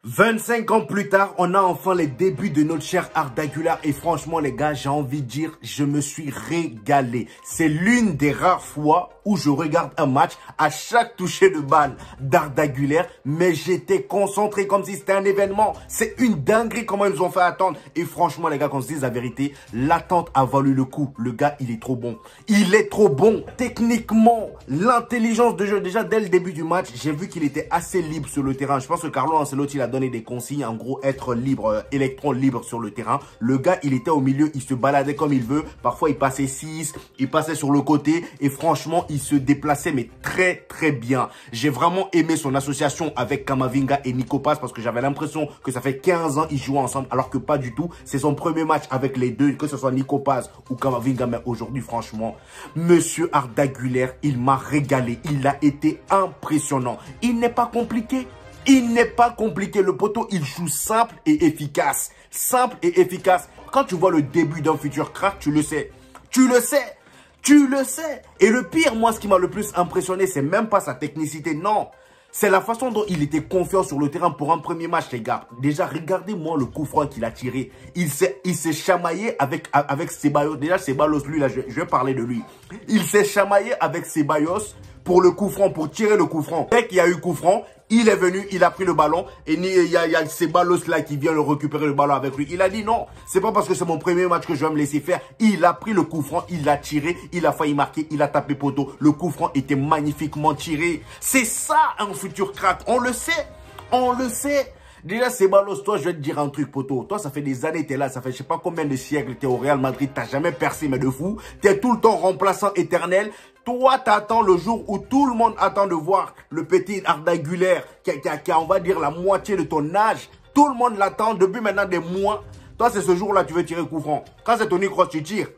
25 ans plus tard, on a enfin les débuts de notre cher Arda Güler et franchement les gars, j'ai envie de dire, je me suis régalé. C'est l'une des rares fois où je regarde un match à chaque toucher de balle d'Arda Güler, mais j'étais concentré comme si c'était un événement. C'est une dinguerie comment ils nous ont fait attendre. Et franchement les gars, qu'on se dise la vérité, l'attente a valu le coup. Le gars, il est trop bon. Il est trop bon. Techniquement, l'intelligence de jeu, déjà dès le début du match, j'ai vu qu'il était assez libre sur le terrain. Je pense que Carlo Ancelotti a donné des consignes, en gros être libre, électron libre sur le terrain. Le gars, il était au milieu, il se baladait comme il veut. Parfois, il passait 6, il passait sur le côté et franchement, il se déplaçait mais très bien. J'ai vraiment aimé son association avec Camavinga et Nico Paz parce que j'avais l'impression que ça fait 15 ans ils jouent ensemble alors que pas du tout. C'est son premier match avec les deux, que ce soit Nico Paz ou Camavinga, mais aujourd'hui, franchement, Monsieur Arda Güler, il m'a régalé. Il a été impressionnant. Il n'est pas compliqué. Il n'est pas compliqué. Le poteau, il joue simple et efficace. Simple et efficace. Quand tu vois le début d'un futur crack, tu le sais. Tu le sais. Tu le sais. Et le pire, moi, ce qui m'a le plus impressionné, c'est même pas sa technicité. Non. C'est la façon dont il était confiant sur le terrain pour un premier match, les gars. Déjà, regardez-moi le coup franc qu'il a tiré. Il s'est chamaillé avec Ceballos. Déjà, Ceballos, lui, là, je vais parler de lui. Il s'est chamaillé avec Ceballos pour le coup franc, pour tirer le coup franc. Dès qu'il y a eu coup franc, il est venu, il a pris le ballon et il y a Ceballos là qui vient le récupérer le ballon avec lui. Il a dit non, c'est pas parce que c'est mon premier match que je vais me laisser faire. Il a pris le coup franc, il l'a tiré, il a failli marquer, il a tapé poteau. Le coup franc était magnifiquement tiré. C'est ça un futur crack, on le sait, on le sait. Déjà, Ceballos, toi, je vais te dire un truc, poteau. Toi, ça fait des années, t'es là. Ça fait je sais pas combien de siècles t'es au Real Madrid. T'as jamais percé, mais de fou. T'es tout le temps remplaçant éternel. Toi, t'attends le jour où tout le monde attend de voir le petit Arda Güler qui a, on va dire, la moitié de ton âge. Tout le monde l'attend depuis maintenant des mois. Toi, c'est ce jour-là tu veux tirer coup franc. Quand c'est Toni Kroos, tu tires.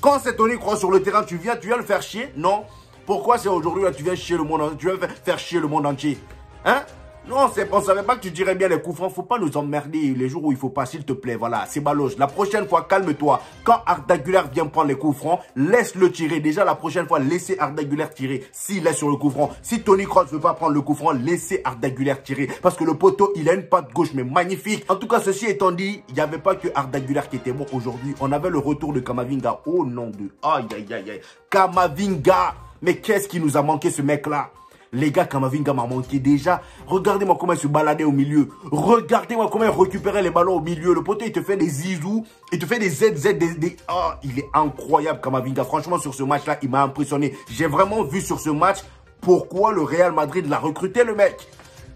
Quand c'est Toni Kroos sur le terrain, tu viens le faire chier. Non. Pourquoi c'est aujourd'hui là tu viens chier le monde, tu viens faire chier le monde entier. Hein? Non, on ne savait pas que tu tirais bien les coups francs. Faut pas nous emmerder les jours où il faut pas, s'il te plaît. Voilà, c'est Ceballos. La prochaine fois, calme-toi. Quand Arda Güler vient prendre les coups francs, laisse-le tirer. Déjà, la prochaine fois, laissez Arda Güler tirer. S'il est sur le coup franc. Si Toni Kroos ne veut pas prendre le coup franc, laissez Arda Güler tirer. Parce que le poteau, il a une patte gauche, mais magnifique. En tout cas, ceci étant dit, il n'y avait pas que Arda Güler qui était bon aujourd'hui. On avait le retour de Camavinga. Oh non de... Aïe, aïe, aïe, aïe. Camavinga. Mais qu'est-ce qui nous a manqué, ce mec-là? Les gars, Camavinga m'a manqué déjà. Regardez-moi comment il se baladait au milieu. Regardez-moi comment il récupérait les ballons au milieu. Le poteau, il te fait des zizous. Il te fait des ZZ, Oh, il est incroyable, Camavinga. Franchement, sur ce match-là, il m'a impressionné. J'ai vraiment vu sur ce match pourquoi le Real Madrid l'a recruté, le mec.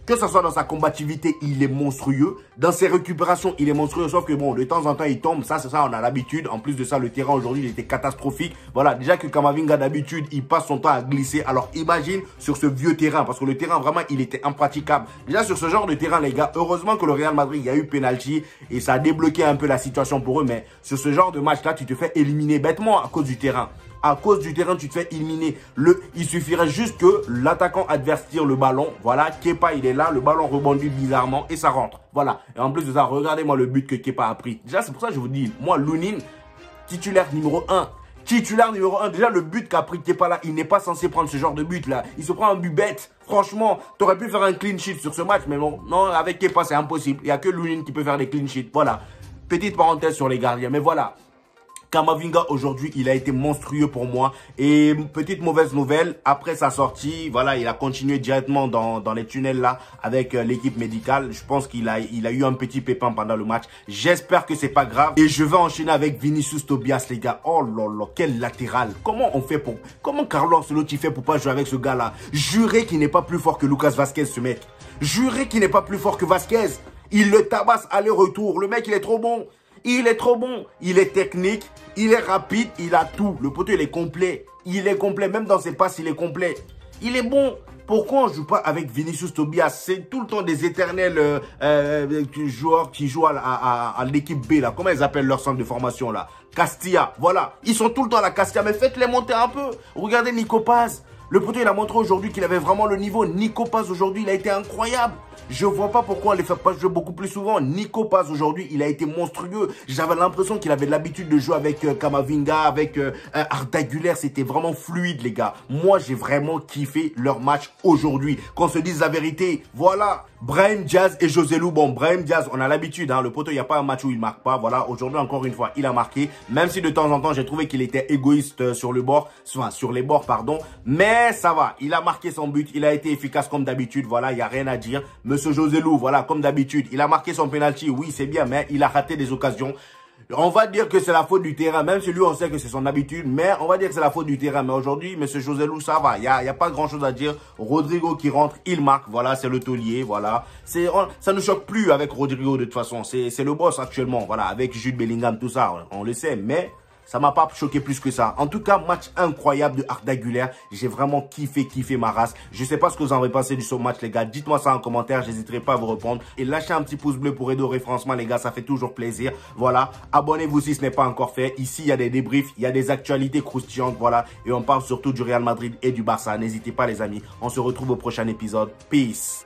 Que ce soit dans sa combativité, il est monstrueux. Dans ses récupérations, il est monstrueux. Sauf que bon, de temps en temps, il tombe. Ça, c'est ça, on a l'habitude. En plus de ça, le terrain aujourd'hui, il était catastrophique. Voilà, déjà que Camavinga, d'habitude, il passe son temps à glisser. Alors, imagine sur ce vieux terrain. Parce que le terrain, vraiment, il était impraticable. Déjà, sur ce genre de terrain, les gars, heureusement que le Real Madrid, il y a eu penalty. Et ça a débloqué un peu la situation pour eux. Mais sur ce genre de match-là, tu te fais éliminer bêtement à cause du terrain. À cause du terrain, tu te fais éliminer. Il suffirait juste que l'attaquant adverse tire le ballon. Voilà, Kepa, il est là. Le ballon rebondit bizarrement et ça rentre. Voilà. Et en plus de ça, regardez-moi le but que Kepa a pris. Déjà, c'est pour ça que je vous dis, moi, Lunin, titulaire numéro 1. Titulaire numéro 1. Déjà, le but qu'a pris Kepa là, il n'est pas censé prendre ce genre de but là. Il se prend un but bête. Franchement, t'aurais pu faire un clean sheet sur ce match. Mais bon, non, avec Kepa, c'est impossible. Il n'y a que Lunin qui peut faire des clean sheets. Voilà. Petite parenthèse sur les gardiens. Mais voilà. Camavinga aujourd'hui, il a été monstrueux pour moi. Et petite mauvaise nouvelle, après sa sortie, voilà, il a continué directement dans les tunnels là avec l'équipe médicale. Je pense qu'il a eu un petit pépin pendant le match. J'espère que c'est pas grave. Et je vais enchaîner avec Vinicius Tobias, les gars. Oh là là, quel latéral. Comment on fait comment Carlo Ancelotti fait pour pas jouer avec ce gars là? Jurez qu'il n'est pas plus fort que Lucas Vazquez, ce mec. Jurez qu'il n'est pas plus fort que Vazquez. Il le tabasse aller-retour. Le mec, il est trop bon. Il est trop bon. Il est technique. Il est rapide. Il a tout. Le poteau, il est complet. Il est complet. Même dans ses passes, il est complet. Il est bon. Pourquoi on ne joue pas avec Vinicius Tobias? C'est tout le temps des éternels joueurs qui jouent à l'équipe B, là. Comment ils appellent leur centre de formation, là? Castilla. Voilà. Ils sont tout le temps à la Castilla. Mais faites-les monter un peu. Regardez Nico Paz. Le poteau, il a montré aujourd'hui qu'il avait vraiment le niveau. Nico Paz, aujourd'hui, il a été incroyable. Je vois pas pourquoi on les fait pas jouer beaucoup plus souvent. Nico Paz aujourd'hui, il a été monstrueux. J'avais l'impression qu'il avait l'habitude de jouer avec Kamavinga, avec Arda Güler. C'était vraiment fluide, les gars. Moi, j'ai vraiment kiffé leur match aujourd'hui. Qu'on se dise la vérité, voilà. Brahim Diaz et Joselu. Bon, Brahim Diaz, on a l'habitude, hein. Le poteau, il n'y a pas un match où il marque pas. Voilà, aujourd'hui, encore une fois, il a marqué. Même si de temps en temps, j'ai trouvé qu'il était égoïste sur le bord, enfin, sur les bords, pardon. Mais ça va, il a marqué son but. Il a été efficace comme d'habitude. Voilà, il n'y a rien à dire. Monsieur Joselu, voilà, comme d'habitude, il a marqué son penalty. Oui, c'est bien, mais il a raté des occasions. On va dire que c'est la faute du terrain, même si lui, on sait que c'est son habitude, mais on va dire que c'est la faute du terrain. Mais aujourd'hui, monsieur Joselu, ça va, il y a pas grand chose à dire. Rodrigo qui rentre, il marque, voilà, c'est le taulier, voilà. Ça ne choque plus avec Rodrigo de toute façon, c'est le boss actuellement, voilà, avec Jude Bellingham, tout ça, on le sait, mais ça m'a pas choqué plus que ça. En tout cas, match incroyable de Arda Güler. J'ai vraiment kiffé ma race. Je sais pas ce que vous en avez pensé du ce match, les gars. Dites-moi ça en commentaire. J'hésiterai pas à vous répondre. Et lâchez un petit pouce bleu pour aider au référencement, les gars. Ça fait toujours plaisir. Voilà. Abonnez-vous si ce n'est pas encore fait. Ici, il y a des débriefs. Il y a des actualités croustillantes. Voilà. Et on parle surtout du Real Madrid et du Barça. N'hésitez pas, les amis. On se retrouve au prochain épisode. Peace.